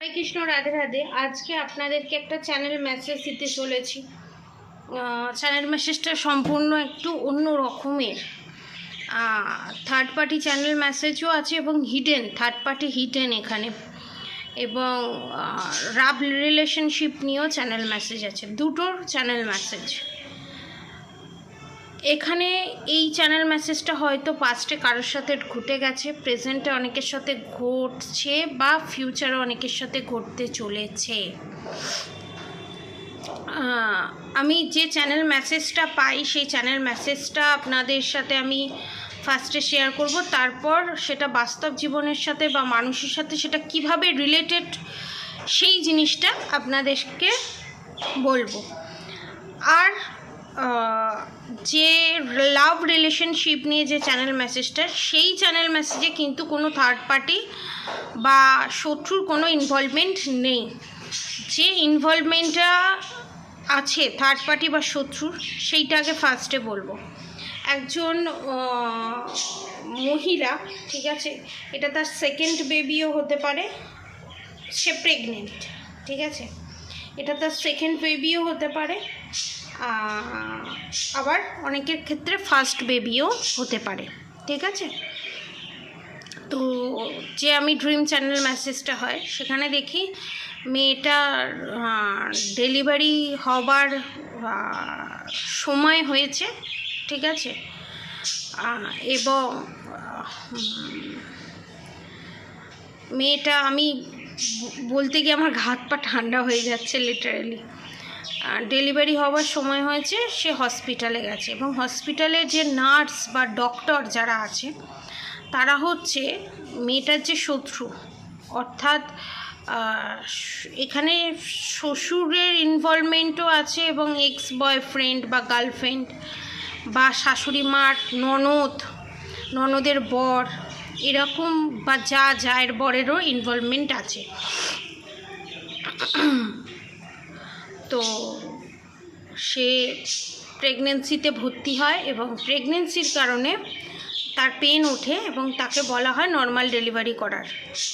হরে কৃষ্ণ, রাধে রাধে। আজকে আপনাদেরকে একটা চ্যানেল মেসেজ দিতে চলেছি। চ্যানেল মেসেজটা সম্পূর্ণ একটু অন্য রকমের। থার্ড পার্টি চ্যানেল মেসেজও আছে এবং হিডেন, থার্ড পার্টি হিডেন এখানে, এবং রাব রিলেশনশিপ নিয়েও চ্যানেল মেসেজ আছে। দুটোর চ্যানেল মেসেজ এখানে। এই চ্যানেল মেসেজটা হয়তো পাস্টে কারোর সাথে ঘটে গেছে, প্রেজেন্টে অনেকের সাথে ঘটছে, বা ফিউচারে অনেকের সাথে ঘটতে চলেছে। আমি যে চ্যানেল মেসেজটা পাই সেই চ্যানেল মেসেজটা আপনাদের সাথে আমি ফার্স্টে শেয়ার করব, তারপর সেটা বাস্তব জীবনের সাথে বা মানুষের সাথে সেটা কিভাবে রিলেটেড সেই জিনিসটা আপনাদেরকে বলবো। আর যে লাভ রিলেশনশিপ নিয়ে যে চ্যানেল মেসেজটা, সেই চ্যানেল মেসেজে কিন্তু কোনো থার্ড পার্টি বা শত্রুর কোনো ইনভলভমেন্ট নেই। যে ইনভলভমেন্টটা আছে থার্ড পার্টি বা শত্রুর, সেইটাকে ফার্স্টে বলবো। একজন মহিলা, ঠিক আছে, এটা তার সেকেন্ড বেবিও হতে পারে, সে প্রেগনেন্ট, ঠিক আছে, এটা তার সেকেন্ড বেবিও হতে পারে, আবার অনেকের ক্ষেত্রে ফার্স্ট বেবিও হতে পারে, ঠিক আছে। তো যে আমি ড্রিম চ্যানেল মেসেজটা হয় সেখানে দেখি মেয়েটার ডেলিভারি হবার সময় হয়েছে, ঠিক আছে, এবং মেয়েটা, আমি বলতে গিয়ে আমার হাত পা ঠান্ডা হয়ে যাচ্ছে লিটারালি। ডেলিভারি হওয়ার সময় হয়েছে, সে হসপিটালে গেছে, এবং হসপিটালে যে নার্স বা ডক্টর যারা আছে তারা হচ্ছে মেয়েটার যে শত্রু। অর্থাৎ এখানে শ্বশুরের ইনভলভমেন্টও আছে, এবং এক্স বয়ফ্রেন্ড বা গার্লফ্রেন্ড বা শাশুড়ি মার ননদের বর, এরকম, বা জায়ের বরেরও ইনভলভমেন্ট আছে। তো সে প্রেগনেন্সিতে ভর্তি হয়, এবং প্রেগনেন্সির কারণে তার পেন ওঠে এবং তাকে বলা হয় নর্মাল ডেলিভারি করার।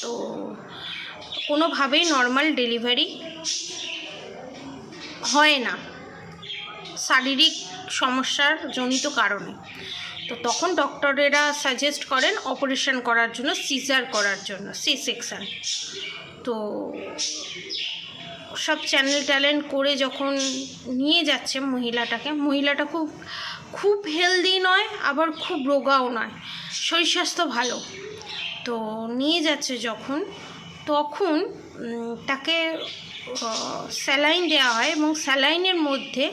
তো কোনোভাবেই নর্মাল ডেলিভারি হয় না শারীরিক সমস্যার জনিত কারণে। তো তখন ডক্টরেরা সাজেস্ট করেন অপারেশন করার জন্য, সিজার করার জন্য, সি সেকশন। তো সব চ্যানেল করে যখন নিয়ে যাচ্ছে মহিলাটা খুব হেলদি নয়, আবার খুব রোগাও নয়, শরীর স্বাস্থ্য ভালো। তো নিয়ে যাচ্ছে তখন তাকে স্যালাইন দেওয়া হয়, এবং স্যালাইনের মধ্যে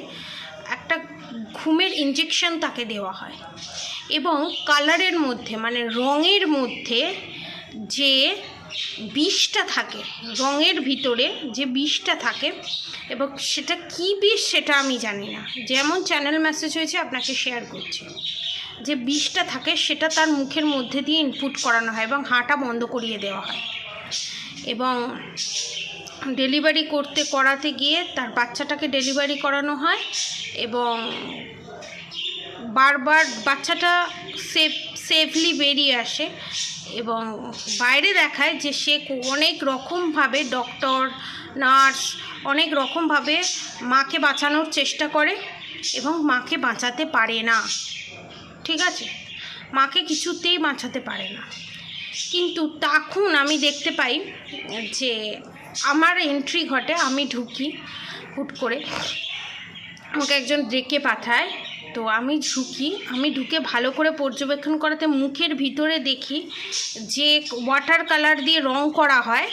একটা ঘুমের ইঞ্জেকশন তাকে দেওয়া হয়, এবং কালারের মধ্যে, মানে রঙের মধ্যে যে বিষটা থাকে, রঙের ভিতরে যে বিষটা থাকে, এবং সেটা কি বিষ সেটা আমি জানি না, যেমন চ্যানেল মেসেজ হয়েছে আপনাকে শেয়ার করছি। যে বিষটা থাকে সেটা তার মুখের মধ্যে দিয়ে ইনপুট করানো হয়, এবং হাঁটা বন্ধ করিয়ে দেওয়া হয়, এবং ডেলিভারি করাতে গিয়ে তার বাচ্চাটাকে ডেলিভারি করানো হয়, এবং বারবার বাচ্চাটা সেফলি বেরিয়ে আসে, এবং বাইরে দেখায় যে সে অনেক রকমভাবে, ডক্টর, নার্স অনেক রকমভাবে মাকে বাঁচানোর চেষ্টা করে, এবং মাকে বাঁচাতে পারে না, ঠিক আছে, মাকে কিছুতেই বাঁচাতে পারে না। কিন্তু তখন আমি দেখতে পাই যে আমার এন্ট্রি ঘটে, আমি ঢুকি, হুট করে আমাকে একজন ডেকে পাঠায়। তো আমি ঢুকে ভালো করে পর্যবেক্ষণ করাতে মুখের ভিতরে দেখি যে ওয়াটার কালার দিয়ে রং করা হয়,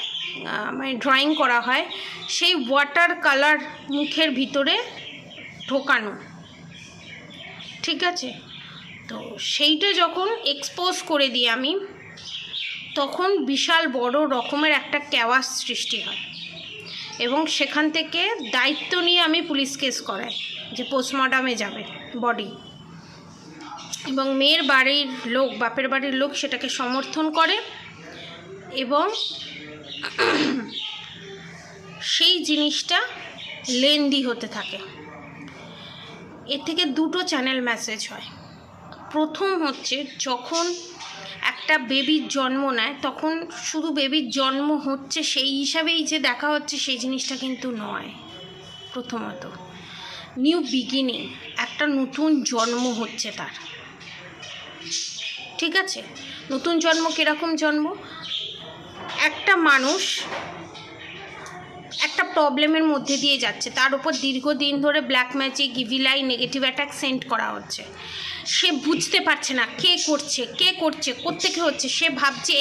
মানে ড্রয়িং করা হয়, সেই ওয়াটার কালার মুখের ভিতরে ঢোকানো, ঠিক আছে। তো সেইটা যখন এক্সপোজ করে দিই আমি, তখন বিশাল বড় রকমের একটা ক্যাওয়াস সৃষ্টি হয়, এবং সেখান থেকে দায়িত্ব নিয়ে আমি পুলিশ কেস করাই যে পোস্টমর্টমে যাবে বডি, এবং মেয়ের বাড়ির লোক, বাপের বাড়ির লোক সেটাকে সমর্থন করে, এবং সেই জিনিসটা লেন্দি হতে থাকে। এর থেকে দুটো চ্যানেল মেসেজ হয়। প্রথম হচ্ছে যখন একটা বেবির জন্ম নেয়, তখন শুধু বেবির জন্ম হচ্ছে সেই হিসাবেই যে দেখা হচ্ছে সেই জিনিসটা কিন্তু নয়। প্রথমত নিউ বিগিনিং, একটা নতুন জন্ম হচ্ছে তার, ঠিক আছে? নতুন জন্ম কীরকম জন্ম? একটা মানুষ একটা প্রবলেমের মধ্যে দিয়ে যাচ্ছে, তার উপর দীর্ঘদিন ধরে black magic, evil-I, negative attack send করা হচ্ছে। সে বুঝতে পারছে না কে করছে, কোত্থেকে হচ্ছে। সে ভাবছে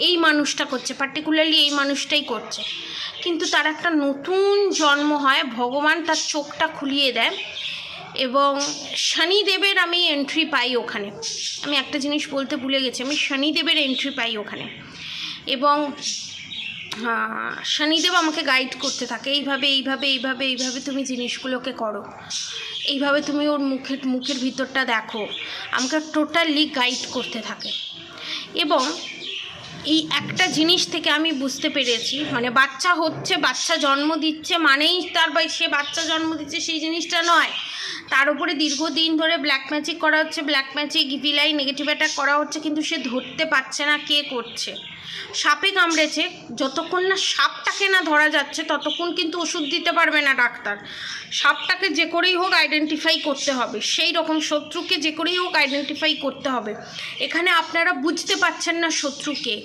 এই মানুষটা করছে, পার্টিকুলারলি এই মানুষটাই করছে, কিন্তু তার একটা নতুন জন্ম হয়, ভগবান তার চোখটা খুলিয়ে দেয়। এবং শনিদেবের আমি এন্ট্রি পাই ওখানে। আমি একটা জিনিস বলতে ভুলে গেছি, আমি শনিদেবের এন্ট্রি পাই ওখানে। এবং শনিদেব আমাকে গাইড করতে থাকে, এইভাবে তুমি জিনিসগুলোকে করো, এইভাবে তুমি ওর মুখের ভিতরটা দেখো, আমাকে টোটালি গাইড করতে থাকে। এবং এই একটা জিনিস থেকে আমি বুঝতে পেরেছি, মানে বাচ্চা হচ্ছে, বাচ্চা জন্ম দিচ্ছে মানেই সে বাচ্চা জন্ম দিচ্ছে সেই জিনিসটা নয়। তার উপরে দীর্ঘদিন ধরে ব্ল্যাক ম্যাজিক করা হচ্ছে, black magic, evil-I, negative attack করা হচ্ছে, কিন্তু সে ধরতে পারছে না কে করছে। সাপে কামড়েছে, যতক্ষণ না সাপটাকে না ধরা যাচ্ছে ততক্ষণ কিন্তু ওষুধ দিতে পারবে না ডাক্তার। সাপটাকে যে করেই হোক আইডেন্টিফাই করতে হবে, সেই রকম শত্রুকে যে করেই হোক আইডেন্টিফাই করতে হবে। এখানে আপনারা বুঝতে পারছেন না শত্রুকে,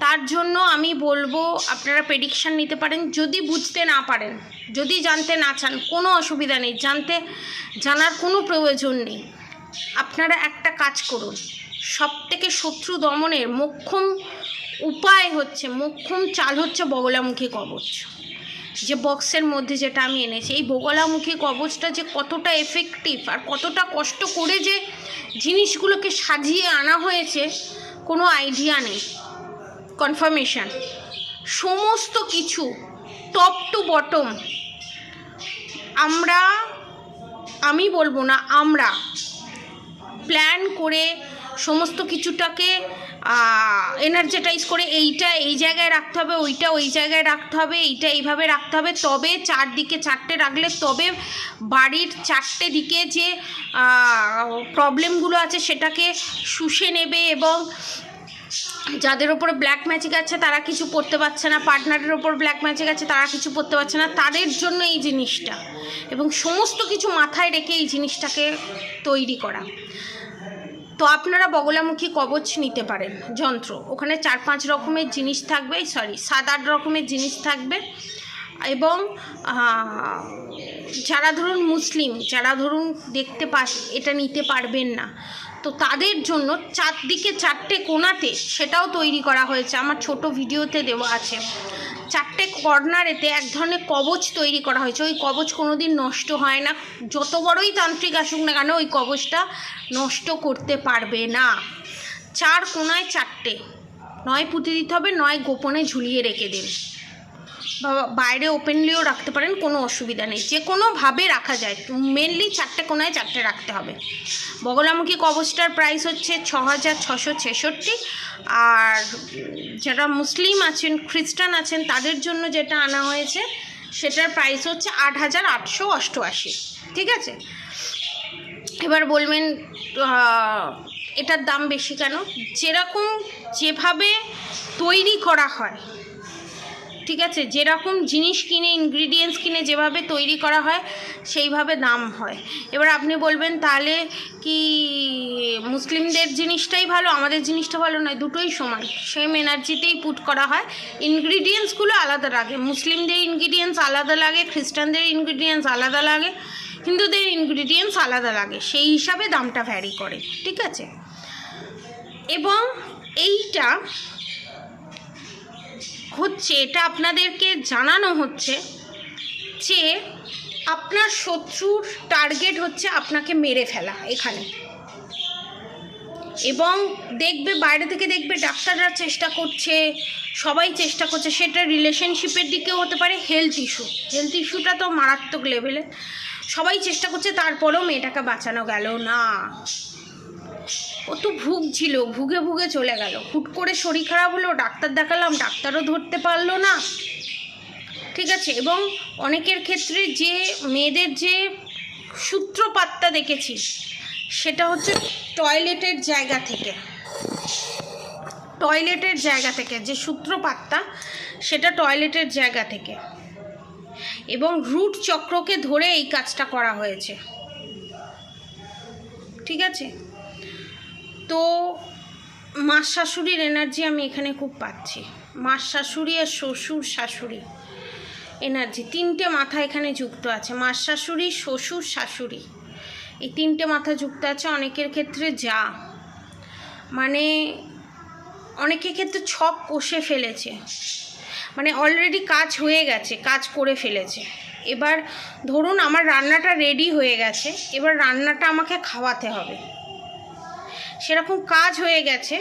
তার জন্য আমি বলবো আপনারা প্রেডিকশান নিতে পারেন। যদি বুঝতে না পারেন, যদি জানতে না চান, কোনো অসুবিধা নেই, জানার কোনো প্রয়োজন নেই। আপনারা একটা কাজ করুন, সবথেকে শত্রু দমনের মোক্ষম উপায় হচ্ছে, মোক্ষম চাল হচ্ছে বগলামুখী কবচ। যে বক্সের মধ্যে যেটা আমি এনেছি, এই বগলামুখী কবচটা যে কতটা এফেক্টিভ আর কতটা কষ্ট করে যে জিনিসগুলোকে সাজিয়ে আনা হয়েছে কোনো আইডিয়া নেই। কনফার্মেশন সমস্ত কিছু টপ টু বটম আমি বলবো না, আমরা প্ল্যান করে সমস্ত কিছুটাকে এনার্জেটাইজ করে এইটা এই জায়গায় রাখতে হবে, ওইটা ওই জায়গায় রাখতে হবে, এইটা এইভাবে রাখতে হবে, তবে চারদিকে চারটে রাখলে তবে বাড়ির চারটে দিকে যে প্রবলেমগুলো আছে সেটাকে শুষে নেবে। এবং যাদের ওপরে ব্ল্যাক ম্যাজিক আছে তারা কিছু করতে পারছে না, পার্টনারের ওপর ব্ল্যাক ম্যাজিক আছে তারা কিছু করতে পারছে না, তাদের জন্য এই জিনিসটা। এবং সমস্ত কিছু মাথায় রেখে এই জিনিসটাকে তৈরি করা। তো আপনারা বগলামুখী কবচ নিতে পারেন যন্ত্র, ওখানে 4-5 রকমের জিনিস থাকবে, 7-8 রকমের জিনিস থাকবে। এবং যারা ধরুন মুসলিম, যারা ধরুন দেখতে এটা নিতে পারবেন না, তো তাদের জন্য চারদিকে 4টে কোণাতে সেটাও তৈরি করা হয়েছে, আমার ছোট ভিডিওতে দেওয়া আছে। 4টে কর্নারেতে এক ধরনের কবচ তৈরি করা হয়েছে। ওই কবচ কোনো দিন নষ্ট হয় না, যত বড়ই তান্ত্রিক আসুক না কেন ওই কবচটা নষ্ট করতে পারবে না। 4 কোণায় 4টে, নয় পুঁতে দিতে হবে, নয় গোপনে ঝুলিয়ে রেখে দিন, বা বাইরে ওপেনলিও রাখতে পারেন, কোনো অসুবিধা নেই, যে কোনোভাবে রাখা যায়। মেনলি 4টে কোণায় 4টে রাখতে হবে। বগলামুখী কবচটার প্রাইস হচ্ছে 6666। আর যারা মুসলিম আছেন, খ্রিস্টান আছেন, তাদের জন্য যেটা আনা হয়েছে সেটার প্রাইস হচ্ছে 8888। ঠিক আছে? এবার বলবেন এটার দাম বেশি কেন? যেভাবে তৈরি করা হয়, ঠিক আছে, যেরকম জিনিস কিনে, ইনগ্রিডিয়েন্টস কিনে যেভাবে তৈরি করা হয় সেইভাবে দাম হয়। এবার আপনি বলবেন তাহলে কি মুসলিমদের জিনিসটাই ভালো, আমাদের জিনিসটা ভালো নয়? দুটোই সমান, সেম এনার্জিতেই পুট করা হয়। ইনগ্রিডিয়েন্টসগুলো আলাদা লাগে, মুসলিমদের ইনগ্রিডিয়েন্টস আলাদা লাগে, খ্রিস্টানদের ইনগ্রিডিয়েন্টস আলাদা লাগে, হিন্দুদের ইনগ্রিডিয়েন্টস আলাদা লাগে, সেই হিসাবে দামটা ভ্যারি করে। ঠিক আছে? এবং এইটা হচ্ছে, এটা আপনাদেরকে জানানো হচ্ছে যে আপনার শত্রুর টার্গেট হচ্ছে আপনাকে মেরে ফেলা এখানে। এবং দেখবে বাইরে থেকে দেখবে ডাক্তাররা চেষ্টা করছে, সবাই চেষ্টা করছে, সেটা রিলেশনশিপের দিকেও হতে পারে, হেলথ ইস্যুটা তো মারাত্মক লেভেলে, সবাই চেষ্টা করছে, তারপরেও মেয়েটাকে বাঁচানো গেল না। ও তো ভুগছিল, ভুগে চলে গেল, হুট করে শরীর খারাপ হলো, ডাক্তার দেখালাম, ডাক্তারও ধরতে পারলো না। ঠিক আছে? এবং অনেকের ক্ষেত্রে যে মেয়েদের যে সূত্রপাতটা দেখেছি সেটা হচ্ছে টয়লেটের জায়গা থেকে। টয়লেটের জায়গা থেকে, যে সূত্রপাতটা সেটা টয়লেটের জায়গা থেকে, এবং রুট চক্রকে ধরে এই কাজটা করা হয়েছে। ঠিক আছে, তো মাস শাশুড়ির এনার্জি আমি এখানে খুব পাচ্ছি। মাস শাশুড়ি আর শ্বশুর শাশুড়ি এনার্জি, তিনটে মাথা এখানে যুক্ত আছে। মাস শাশুড়ি, শ্বশুর শাশুড়ি, এই তিনটে মাথা যুক্ত আছে। অনেকের ক্ষেত্রে যা, মানে অনেকের ক্ষেত্রে ছক কষে ফেলেছে, মানে অলরেডি কাজ হয়ে গেছে, কাজ করে ফেলেছে। এবার ধরুন আমার রান্নাটা রেডি হয়ে গেছে, এবার রান্নাটা আমাকে খাওয়াতে হবে, সেরকম কাজ হয়ে গেছে,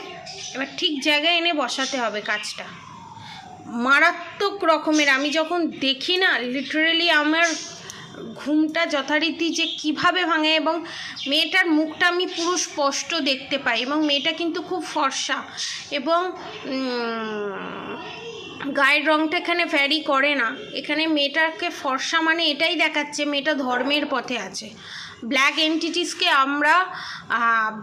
এবার ঠিক জায়গায় এনে বসাতে হবে কাজটা। মারাত্মক রকমের, আমি যখন দেখি না লিটারেলি আমার ঘুমটা যথারীতি যে কিভাবে ভাঙে, এবং মেয়েটার মুখটা আমি পুরো স্পষ্ট দেখতে পাই, এবং মেয়েটা কিন্তু খুব ফর্সা, এবং গায়ের রঙটা এখানে ভ্যারি করে না। এখানে মেয়েটাকে ফর্সা মানে এটাই দেখাচ্ছে মেয়েটা ধর্মের পথে আছে। ব্ল্যাক এন্টিটিসকে আমরা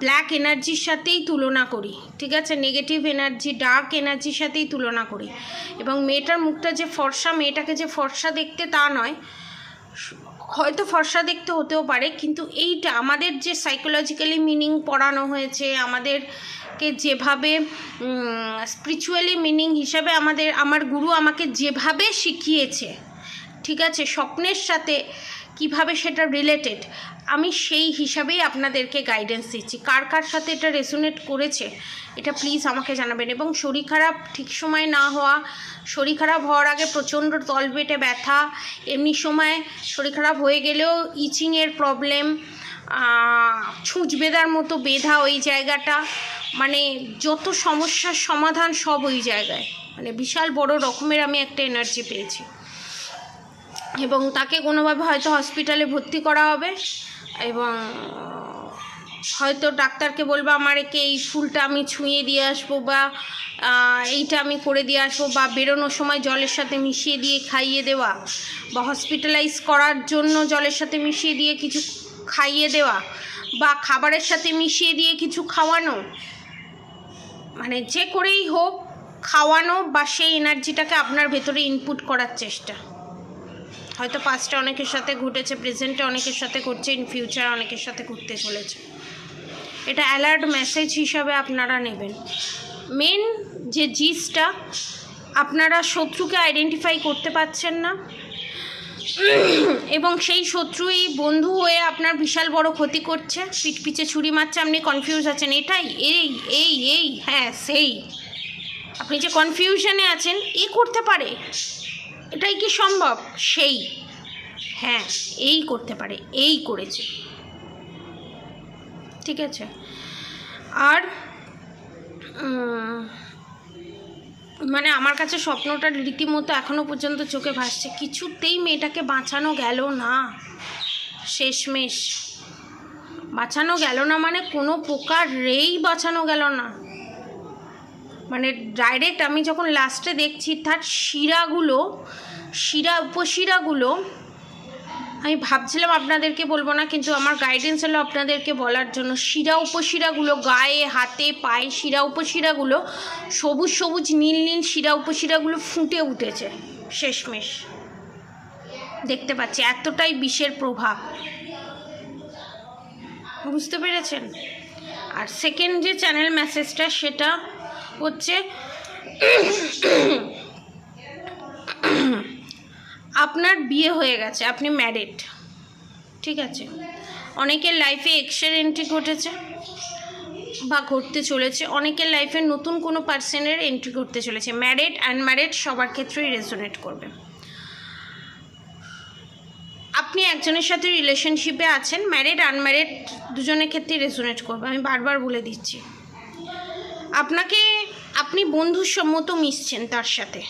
ব্ল্যাক এনার্জির সাথেই তুলনা করি, ঠিক আছে, নেগেটিভ এনার্জি, ডার্ক এনার্জির সাথেই তুলনা করি। এবং মেয়েটার মুখটা যে ফর্সা, মেয়েটাকে যে ফর্সা দেখতে তা নয়, হয়তো ফর্সা দেখতে হতেও পারে, কিন্তু এইটা আমাদের যে সাইকোলজিক্যালি মিনিং পড়ানো হয়েছে, আমাদেরকে যেভাবে স্পিরিচুয়ালি মিনিং হিসাবে আমার গুরু আমাকে যেভাবে শিখিয়েছে, ঠিক আছে, স্বপ্নের সাথে কিভাবে সেটা রিলেটেড, আমি সেই হিসাবেই আপনাদেরকে গাইডেন্স দিচ্ছি। কার কার সাথে এটা রেজোনেট করেছে এটা প্লিজ আমাকে জানাবেন। এবং শরীর খারাপ ঠিক সময় না হওয়া, শরীর খারাপ হওয়ার আগে প্রচণ্ড তলপেটে ব্যথা, এমনি সময় শরীর খারাপ হয়ে গেলেও ইচিংয়ের প্রবলেম, ছুঁচ বেঁধার মতো বেঁধা ওই জায়গাটা, মানে যত সমস্যার সমাধান সব ওই জায়গায়, মানে বিশাল বড় রকমের আমি একটা এনার্জি পেয়েছি। এবং তাকে কোনোভাবে হয়তো হসপিটালে ভর্তি করা হবে, এবং হয়তো ডাক্তারকে বলবো আমার একে এই ফুলটা আমি ছুঁয়ে দিয়ে আসবো, বা এইটা আমি করে দিয়ে আসবো, বা বেরোনোর সময় জলের সাথে মিশিয়ে দিয়ে খাইয়ে দেওয়া, বা হসপিটালাইজ করার জন্য জলের সাথে মিশিয়ে দিয়ে কিছু খাইয়ে দেওয়া, বা খাবারের সাথে মিশিয়ে দিয়ে কিছু খাওয়ানো, মানে যে করেই হোক খাওয়ানো, বা সেই এনার্জিটাকে আপনার ভেতরে ইনপুট করার চেষ্টা। হয়তো পাস্টে অনেকের সাথে ঘটেছে, প্রেজেন্টে অনেকের সাথে ঘটছে, ইন ফিউচার অনেকের সাথে ঘটতে চলেছে। এটা অ্যালার্ট মেসেজ হিসাবে আপনারা নেবেন। মেন যে জিসটা, আপনারা শত্রুকে আইডেন্টিফাই করতে পারছেন না, এবং সেই শত্রুই বন্ধু হয়ে আপনার বিশাল বড় ক্ষতি করছে, পিঠ পিছে ছুরি মারছে, আপনি কনফিউজ আছেন, এটাই এই হ্যাঁ সেই, আপনি যে কনফিউশনে আছেন, করতে পারে, এটাই কি সম্ভব, সেই হ্যাঁ এই করতে পারে, এই করেছে, ঠিক আছে। আর মানে আমার কাছে স্বপ্নটা রীতিমতো এখনও পর্যন্ত চোখে ভাসছে, কিছুতেই মেয়েটাকে বাঁচানো গেল না, শেষমেশ বাঁচানো গেল না, মানে কোনো প্রকারেই বাঁচানো গেল না। মানে ডাইরেক্ট আমি যখন লাস্টে দেখছি তার উপশিরাগুলো আমি ভাবছিলাম আপনাদেরকে বলবো না, কিন্তু আমার গাইডেন্স হলো আপনাদেরকে বলার জন্য। শিরা উপশিরাগুলো, গায়ে হাতে পায়ে শিরা উপশিরাগুলো সবুজ সবুজ নীল নীল শিরা উপশিরাগুলো ফুটে উঠেছে শেষমেশ, দেখতে পাচ্ছি, এতটাই বিষের প্রভাব, বুঝতে পেরেছেন। আর সেকেন্ড যে চ্যানেল মেসেজটা সেটা হচ্ছে আপনার বিয়ে হয়ে গেছে, আপনি ম্যারিড, ঠিক আছে। অনেকের লাইফে এক্সের এন্ট্রি ঘটেছে বা ঘটতে চলেছে, অনেকের লাইফে নতুন কোনো পার্সনের এন্ট্রি ঘটতে চলেছে। ম্যারিড আনম্যারিড সবার ক্ষেত্রেই রেজোনেট করবে। আপনি একজনের সাথে রিলেশনশিপে আছেন, ম্যারিড আনম্যারিড দুজনের ক্ষেত্রেই রেজোনেট করবে, আমি বারবার বলে দিচ্ছি। আপনি বন্ধুর মতো মিশছেন তার সাথে,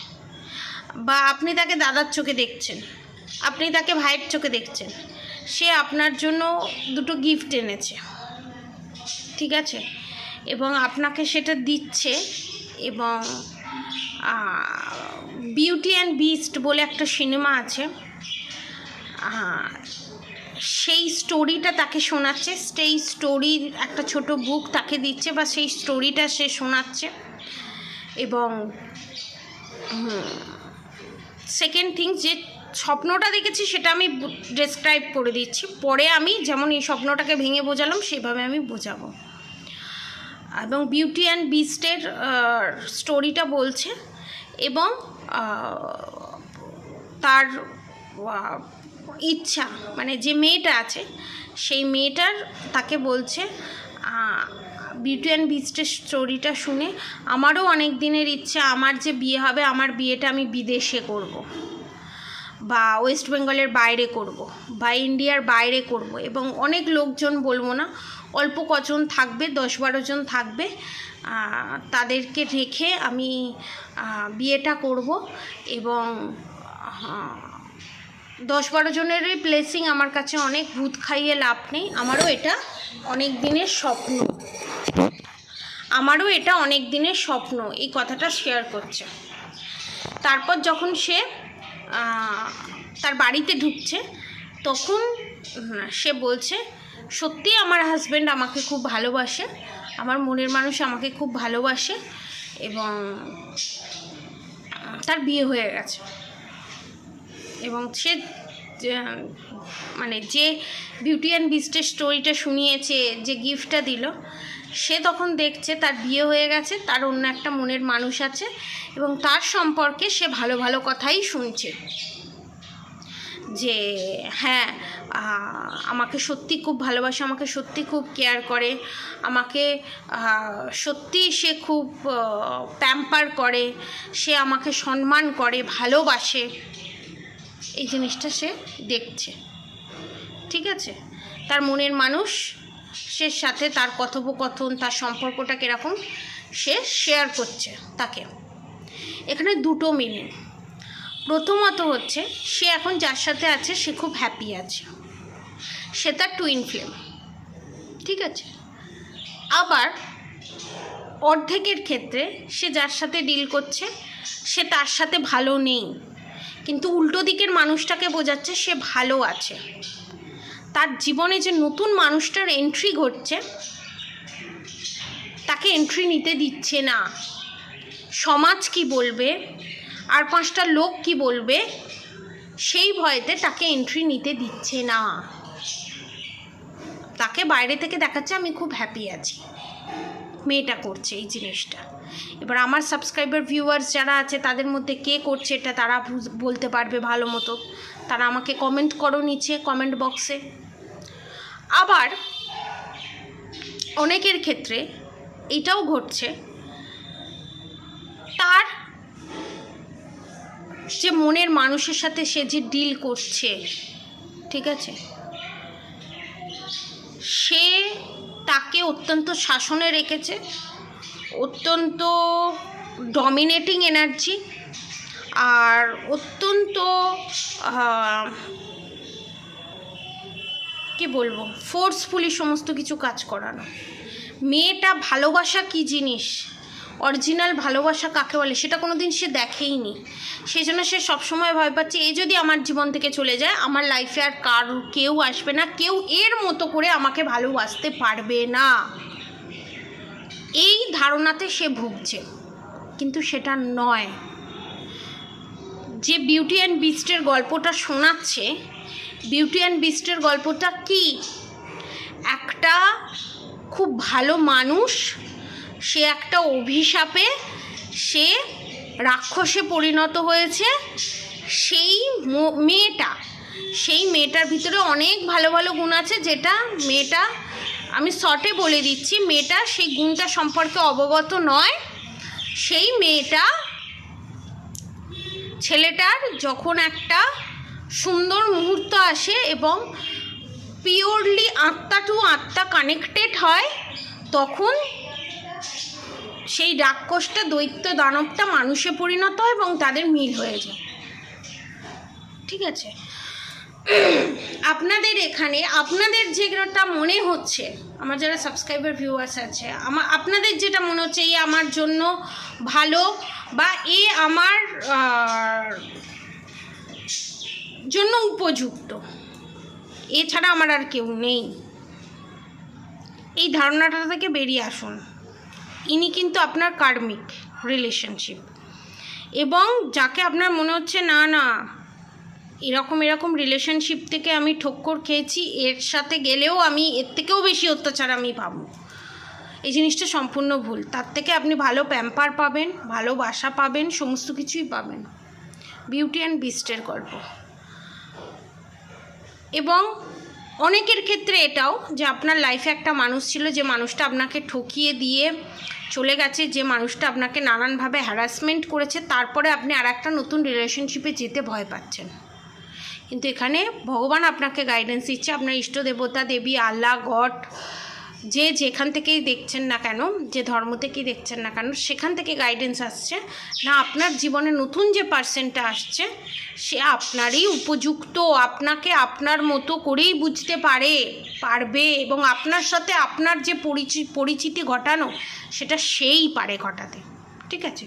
বা আপনি তাকে দাদার চোখে দেখছেন, আপনি তাকে ভাইয়ের চোখে দেখছেন, সে আপনার জন্য দুটো গিফট এনেছে, ঠিক আছে, এবং আপনাকে সেটা দিচ্ছে। এবং বিউটি অ্যান্ড বিস্ট বলে একটা সিনেমা আছে, সেই স্টোরিটা তাকে শোনাচ্ছে, সেই স্টোরির একটা ছোট বুক তাকে দিচ্ছে, বা সেই স্টোরিটা সে শোনাচ্ছে। এবং সেকেন্ড থিং, যে স্বপ্নটা দেখেছি সেটা আমি ডেসক্রাইব করে দিচ্ছি, পরে আমি যেমন এই স্বপ্নটাকে ভেঙে বোঝালাম সেভাবে আমি বোঝাবো। এবং বিউটি অ্যান্ড বিস্টের স্টোরিটা বলছে, এবং তার ইচ্ছা, মানে যে মেয়েটা আছে সেই মেয়েটার তাকে বলছে, বিউটি অ্যান্ড বিস্টের স্টোরিটা শুনে আমারও অনেক দিনের ইচ্ছা, আমার যে বিয়ে হবে আমার বিয়েটা আমি বিদেশে করব, বা ওয়েস্ট বেঙ্গলের বাইরে করব, বা ইন্ডিয়ার বাইরে করব, এবং অনেক লোকজন বলবো না, অল্প কজন থাকবে, 10-12 জন থাকবে, তাদেরকে রেখে আমি বিয়েটা করব, এবং 10-12 জনেরই ব্লেসিং আমার কাছে অনেক, ভূত খাইয়ে লাভ নেই, আমারও এটা অনেক দিনের স্বপ্ন, এই কথাটা শেয়ার করছে। তারপর যখন সে তার বাড়িতে ঢুকছে তখন সে বলছে, সত্যি আমার হাজব্যান্ড আমাকে খুব ভালোবাসে, আমার মনের মানুষ আমাকে খুব ভালোবাসে, এবং তার বিয়ে হয়ে গেছে। এবং সে মানে যে বিউটি অ্যান্ড বিস্টের স্টোরিটা শুনিয়েছে, যে গিফটটা দিল, সে তখন দেখছে তার বিয়ে হয়ে গেছে, তার অন্য একটা মনের মানুষ আছে, এবং তার সম্পর্কে সে ভালো ভালো কথাই শুনছে, যে হ্যাঁ আমাকে সত্যি খুব ভালোবাসে, আমাকে সত্যি খুব কেয়ার করে, আমাকে সত্যি সে খুব প্যাম্পার করে, সে আমাকে সম্মান করে, ভালোবাসে, এই জিনিসটা সে দেখছে। ঠিক আছে, তার মনের মানুষ সে সাথে তার কথোপকথন, তার সম্পর্কটা কীরকম সে শেয়ার করছে তাকে। এখানে দুটো মিনিং। প্রথমত হচ্ছে, সে এখন যার সাথে আছে সে খুব হ্যাপি আছে, সে তার টুইন ফ্লেম। ঠিক আছে, আবার অর্ধেকের ক্ষেত্রে সে যার সাথে ডিল করছে সে তার সাথে ভালো নেই, কিন্তু উল্টো দিকের মানুষটাকে বোঝাচ্ছে সে ভালো আছে। তার জীবনে যে নতুন মানুষটার এন্ট্রি ঘটছে তাকে এন্ট্রি নিতে দিচ্ছে না। সমাজ কি বলবে, আর 5টা লোক কি বলবে, সেই ভয়েতে তাকে এন্ট্রি নিতে দিচ্ছে না। তাকে বাইরে থেকে দেখাচ্ছে আমি খুব হ্যাপি আছি, মেয়েটা করছে এই জিনিসটা। এবার আমার সাবস্ক্রাইবার ভিউয়ার্স যারা আছে তাদের মধ্যে কে করছে এটা তারা বলতে পারবে ভালো মতো, তারা আমাকে কমেন্ট করো নিচে কমেন্ট বক্সে। আবার অনেকের ক্ষেত্রে এটাও ঘটছে, তার যে মনের মানুষের সাথে সে যে ডিল করছে, ঠিক আছে, সে তাকে অত্যন্ত শাসনে রেখেছে, অত্যন্ত ডমিনেটিং এনার্জি, আর অত্যন্ত কি বলবো, ফোর্সফুলি সমস্ত কিছু কাজ করানো। মেয়েটা ভালোবাসা কি জিনিস, অরিজিনাল ভালোবাসা কাকে বলে সেটা কোনো দিন সে দেখেইনি, সেই জন্য সে সবসময় ভয় পাচ্ছে এই যদি আমার জীবন থেকে চলে যায় আমার লাইফে আর কেউ আসবে না, কেউ এর মতো করে আমাকে ভালোবাসতে পারবে না, এই ধারণাতে সে ভুগছে। কিন্তু সেটা নয়। যে বিউটি অ্যান্ড বিস্টের গল্পটা শোনাচ্ছে, বিউটি অ্যান্ড বিস্টের গল্পটা কি, একটা খুব ভালো মানুষ, সে একটা অভিশাপে সে রাক্ষসে পরিণত হয়েছে। সেই মেয়েটার ভিতরে অনেক ভালো ভালো গুণ আছে, যেটা মেয়েটা, আমি শর্টে বলে দিচ্ছি, মেয়েটা সেই গুণটা সম্পর্কে অবগত নয়। সেই মেয়েটা, ছেলেটার যখন একটা সুন্দর মুহূর্ত আসে এবং পিওরলি আত্মা টু আত্মা কানেক্টেড হয়, তখন সেই রাক্ষসটা, দৈত্য দানবটা মানুষে পরিণত হয় এবং তাদের মিল হয়ে যায়। ঠিক আছে, আপনাদের এখানে আপনাদের যেটা মনে হচ্ছে, আমার যারা সাবস্ক্রাইবার ভিউয়ার্স আছে, আপনাদের যেটা মনে হচ্ছে এ আমার জন্য ভালো, বা এ আমার জন্য উপযুক্ত, এছাড়া আমার আর কেউ নেই, এই ধারণাটা থেকে বেরিয়ে আসুন। ইনি কিন্তু আপনার কার্মিক। রিলেশনশিপ, এবং যাকে আপনার মনে হচ্ছে না না এরকম রিলেশনশিপ থেকে আমি ঠক্কর খেয়েছি, এর সাথে গেলেও আমি এর থেকেও বেশি অত্যাচার আমি পাবো, এই জিনিসটা সম্পূর্ণ ভুল। তার থেকে আপনি ভালো প্যাম্পার পাবেন, ভালোবাসা পাবেন, সমস্ত কিছুই পাবেন। বিউটি অ্যান্ড বিস্টের গল্প। এবং অনেকের ক্ষেত্রে এটাও যে আপনার লাইফে একটা মানুষ ছিল, যে মানুষটা আপনাকে ঠকিয়ে দিয়ে চলে গেছে, যে মানুষটা আপনাকে নানানভাবে হ্যারাসমেন্ট করেছে, তারপরে আপনি আর একটা নতুন রিলেশনশিপে যেতে ভয় পাচ্ছেন। কিন্তু এখানে ভগবান আপনাকে গাইডেন্স দিচ্ছে, আপনার ইষ্ট দেবতা, দেবী, আল্লাহ, গড, যে যেখান থেকেই দেখছেন না কেন, যে ধর্ম থেকেই দেখছেন না কেন, সেখান থেকে গাইডেন্স আসছে না আপনার জীবনে নতুন যে পার্সনটা আসছে সে আপনারই উপযুক্ত, আপনাকে আপনার মতো করেই বুঝতে পারবে, এবং আপনার সাথে আপনার যে পরিচিতি ঘটানো সেটা সেই পারে ঘটাতে। ঠিক আছে?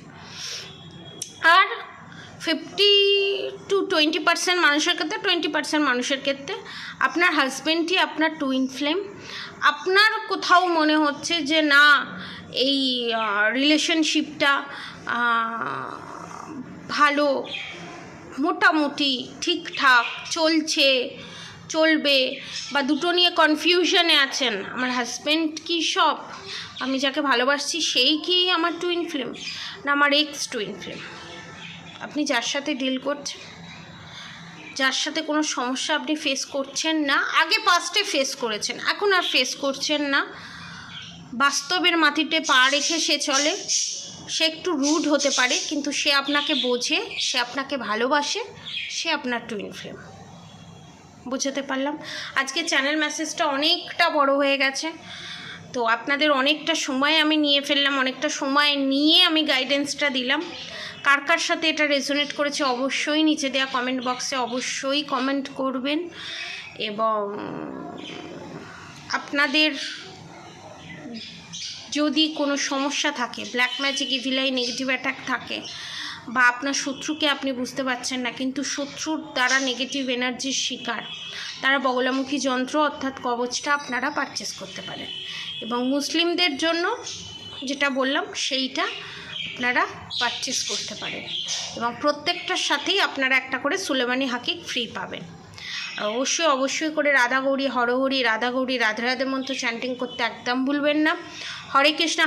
আর 50 to 20% মানুষের ক্ষেত্রে, 20% মানুষের ক্ষেত্রে আপনার হাজব্যান্ডই আপনার টুইন ফ্লেম। আপনার কোথাও মনে হচ্ছে যে না এই রিলেশনশিপটা ভালো, মোটামুটি ঠিকঠাক চলবে, বা দুটো নিয়ে কনফিউশনে আছেন, আমার হাজব্যান্ড কি সব, আমি যাকে ভালোবাসছি সেই কি আমার টুইন ফ্লেম, না আমার এক্স টুইন ফ্লেম। আপনি যার সাথে ডিল করছেন, যার সাথে কোনো সমস্যা আপনি ফেস করছেন না, আগে পাস্টে ফেস করেছেন, এখন আর ফেস করছেন না, বাস্তবের মাটিতে পা রেখে সে চলে, সে একটু রুড হতে পারে কিন্তু সে আপনাকে বোঝে, সে আপনাকে ভালোবাসে, সে আপনার টুইন ফ্লেম। বুঝাতে পারলাম? আজকে চ্যানেল মেসেজটা অনেকটা বড় হয়ে গেছে, তো আপনাদের অনেকটা সময় আমি নিয়ে ফেললাম, অনেকটা সময় নিয়ে আমি গাইডেন্সটা দিলাম। কার কার সাথে এটা রেজোনেট করেছে অবশ্যই নিচে দেওয়া কমেন্ট বক্সে অবশ্যই কমেন্ট করবেন। এবং আপনাদের যদি কোনো সমস্যা থাকে, black magic, evil I, negative attack থাকে, বা আপনার শত্রুকে আপনি বুঝতে পারছেন না কিন্তু শত্রুর দ্বারা নেগেটিভ এনার্জির শিকার, তারা বগলামুখী যন্ত্র অর্থাৎ কবচটা আপনারা পারচেস করতে পারেন। এবং মুসলিমদের জন্য যেটা বললাম সেইটা আপনারা পারচেস করতে পারেন, এবং প্রত্যেকটার সাথেই আপনারা একটা করে সুলেমানি হাকিক ফ্রি পাবেন। অবশ্যই করে রাধা গৌরী হরহরি, রাধা গৌরী রাধে রাধে মন্ত্র চ্যান্টিং করতে একদম ভুলবেন না। হরে কৃষ্ণ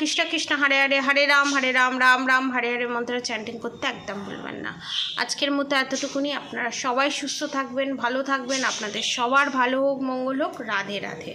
কৃষ্ণ কৃষ্ণ হরে হরে, হরে রাম রাম রাম হরে হরে মন্ত্র চ্যান্টিং করতে একদম ভুলবেন না। আজকের মতো এতটুকুনি। আপনারা সবাই সুস্থ থাকবেন, ভালো থাকবেন, আপনাদের সবার ভালো হোক, মঙ্গল হোক। রাধে রাধে।